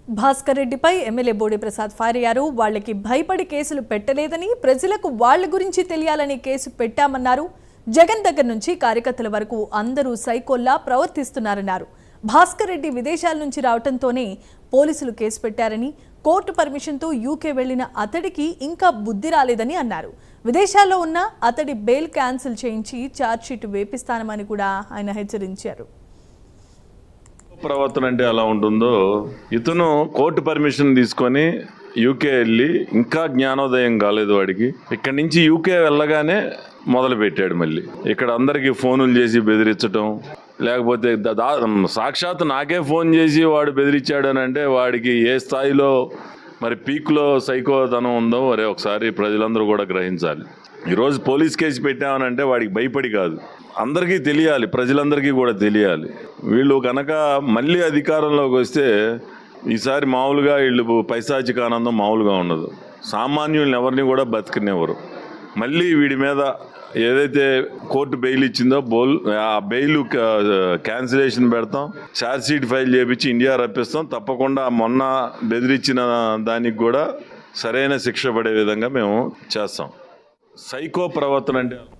భాస్కర్ రెడ్డిపై ఎమ్మెల్యే బోడి ప్రసాద్ ఫైర్ అయ్యారు. వాళ్ళకి భయపడి కేసులు పెట్టలేదని, ప్రజలకు వాళ్ళ గురించి తెలియాలని కేసు పెట్టామన్నారు. జగన్ దగ్గర నుంచి కార్యకర్తల వరకు అందరూ సైకోల్లా ప్రవర్తిస్తున్నారన్నారు. భాస్కర్ రెడ్డి విదేశాల నుంచి రావడంతోనే పోలీసులు కేసు పెట్టారని, కోర్టు పర్మిషన్తో యూకే వెళ్లిన అతడికి ఇంకా బుద్ధి రాలేదని అన్నారు. విదేశాల్లో ఉన్న అతడి బెయిల్ క్యాన్సిల్ చేయించి ఛార్జ్షీట్ వేపిస్తానని కూడా ఆయన హెచ్చరించారు. ప్రవర్తన అంటే ఎలా ఉంటుందో, ఇతను కోర్టు పర్మిషన్ తీసుకొని యూకే వెళ్ళి ఇంకా జ్ఞానోదయం కాలేదు వాడికి. ఇక్కడి నుంచి యూకే వెళ్ళగానే మొదలు పెట్టాడు మళ్ళీ ఇక్కడ అందరికీ ఫోనులు చేసి బెదిరించటం, లేకపోతే సాక్షాత్ నాకే ఫోన్ చేసి వాడు బెదిరించాడు అని అంటే వాడికి ఏ స్థాయిలో మరి పీక్లో సైకోతనం ఉందో మరి ఒకసారి ప్రజలందరూ కూడా గ్రహించాలి. ఈరోజు పోలీస్ కేసు పెట్టామనంటే వాడికి భయపడి కాదు, అందరికీ తెలియాలి, ప్రజలందరికీ కూడా తెలియాలి. వీళ్ళు కనుక మళ్ళీ అధికారంలోకి వస్తే ఈసారి మామూలుగా వీళ్ళు పైశాచిక ఆనందం మామూలుగా ఉండదు. సామాన్యుల్ని ఎవరిని కూడా బతికనివ్వరు. మళ్ళీ వీడి మీద ఏదైతే కోర్టు బెయిల్ ఇచ్చిందో ఆ బెయిల్ క్యాన్సిలేషన్ పెడతాం, ఛార్జ్షీట్ ఫైల్ చేయించి ఇండియా రప్పిస్తాం. తప్పకుండా మొన్న బెదిరించిన దానికి కూడా సరైన శిక్ష పడే విధంగా మేము చేస్తాం. సైకో ప్రవర్తన అంటే